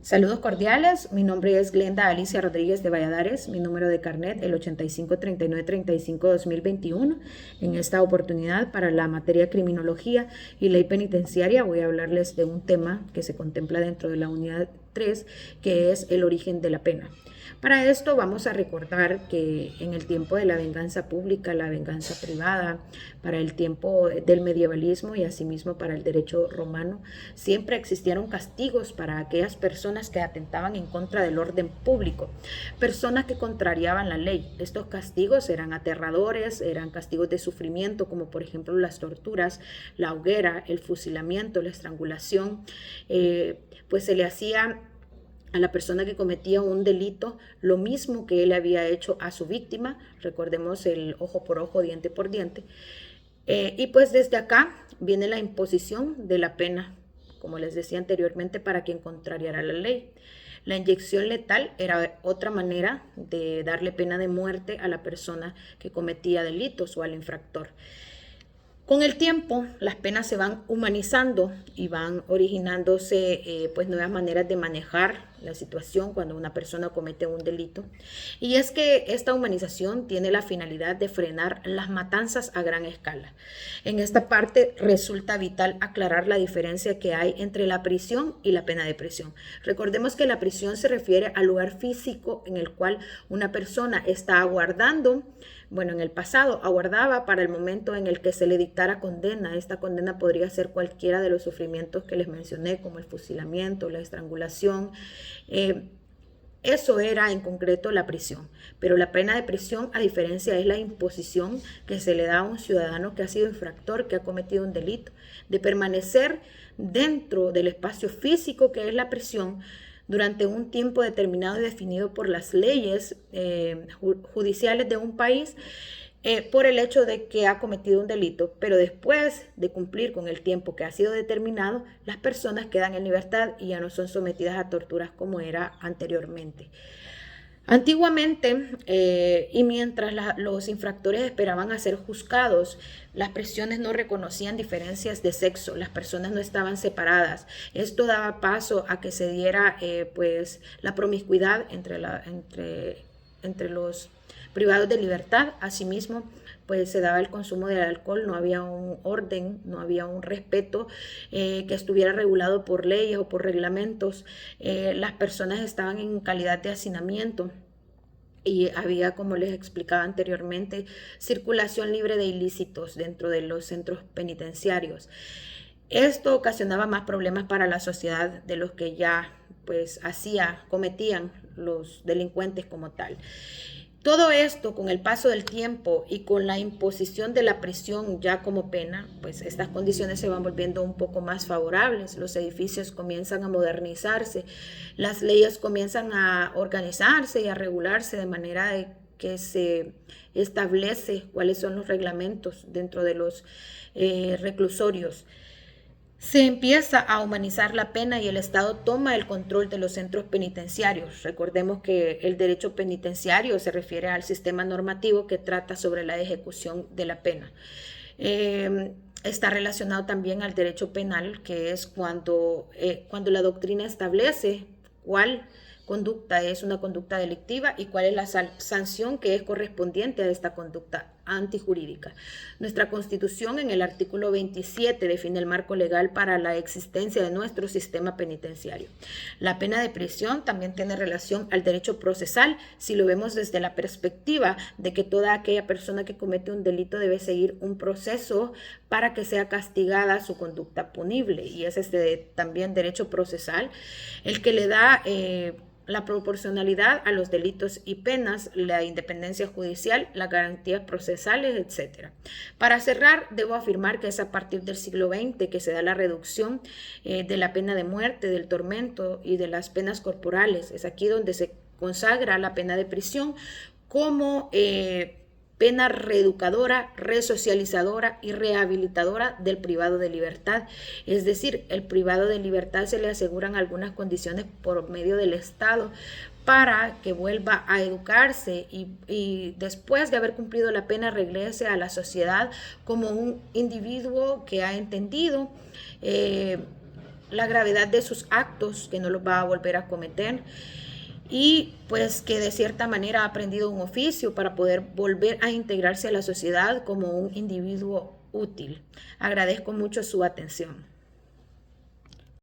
Saludos cordiales, mi nombre es Glenda Alicia Rodríguez de Valladares, mi número de carnet el 853935-2021. En esta oportunidad para la materia criminología y ley penitenciaria voy a hablarles de un tema que se contempla dentro de la unidad 3, que es el origen de la pena. Para esto vamos a recordar que en el tiempo de la venganza pública, la venganza privada, para el tiempo del medievalismo y asimismo para el derecho romano, siempre existieron castigos para aquellas personas que atentaban en contra del orden público, personas que contrariaban la ley. Estos castigos eran aterradores, eran castigos de sufrimiento, como por ejemplo las torturas, la hoguera, el fusilamiento, la estrangulación, pues se le hacía a la persona que cometía un delito lo mismo que él había hecho a su víctima. Recordemos el ojo por ojo, diente por diente. Y pues desde acá viene la imposición de la pena, como les decía anteriormente, para quien contrariara la ley. La inyección letal era otra manera de darle pena de muerte a la persona que cometía delitos o al infractor. Con el tiempo, las penas se van humanizando y van originándose pues nuevas maneras de manejar la situación cuando una persona comete un delito. Y es que esta humanización tiene la finalidad de frenar las matanzas a gran escala. En esta parte resulta vital aclarar la diferencia que hay entre la prisión y la pena de prisión. Recordemos que la prisión se refiere al lugar físico en el cual una persona está aguardando. Bueno, en el pasado aguardaba para el momento en el que se le dictara condena. Esta condena podría ser cualquiera de los sufrimientos que les mencioné, como el fusilamiento, la estrangulación. Eso era en concreto la prisión. Pero la pena de prisión, a diferencia, es la imposición que se le da a un ciudadano que ha sido infractor, que ha cometido un delito, de permanecer dentro del espacio físico que es la prisión durante un tiempo determinado y definido por las leyes judiciales de un país, por el hecho de que ha cometido un delito, pero después de cumplir con el tiempo que ha sido determinado, las personas quedan en libertad y ya no son sometidas a torturas como era anteriormente. Antiguamente, y mientras los infractores esperaban a ser juzgados, las prisiones no reconocían diferencias de sexo, las personas no estaban separadas. Esto daba paso a que se diera pues la promiscuidad entre los privados de libertad. Asimismo, pues se daba el consumo del alcohol, no había un orden, no había un respeto que estuviera regulado por leyes o por reglamentos. Las personas estaban en calidad de hacinamiento y había, como les explicaba anteriormente, circulación libre de ilícitos dentro de los centros penitenciarios. Esto ocasionaba más problemas para la sociedad de los que ya pues cometían los delincuentes como tal. Todo esto con el paso del tiempo y con la imposición de la prisión ya como pena, pues estas condiciones se van volviendo un poco más favorables, los edificios comienzan a modernizarse, las leyes comienzan a organizarse y a regularse de manera de que se establece cuáles son los reglamentos dentro de los reclusorios. Se empieza a humanizar la pena y el Estado toma el control de los centros penitenciarios. Recordemos que el derecho penitenciario se refiere al sistema normativo que trata sobre la ejecución de la pena. Está relacionado también al derecho penal, que es cuando la doctrina establece cuál conducta es una conducta delictiva y cuál es la sanción que es correspondiente a esta conducta antijurídica. Nuestra Constitución en el artículo 27 define el marco legal para la existencia de nuestro sistema penitenciario. La pena de prisión también tiene relación al derecho procesal si lo vemos desde la perspectiva de que toda aquella persona que comete un delito debe seguir un proceso para que sea castigada su conducta punible, y es también derecho procesal el que le da la proporcionalidad a los delitos y penas, la independencia judicial, las garantías procesales, etc. Para cerrar, debo afirmar que es a partir del siglo XX que se da la reducción de la pena de muerte, del tormento y de las penas corporales. Es aquí donde se consagra la pena de prisión como pena reeducadora, resocializadora y rehabilitadora del privado de libertad. Es decir, el privado de libertad se le aseguran algunas condiciones por medio del Estado para que vuelva a educarse y después de haber cumplido la pena regrese a la sociedad como un individuo que ha entendido la gravedad de sus actos, que no los va a volver a cometer, y pues que de cierta manera ha aprendido un oficio para poder volver a integrarse a la sociedad como un individuo útil. Agradezco mucho su atención.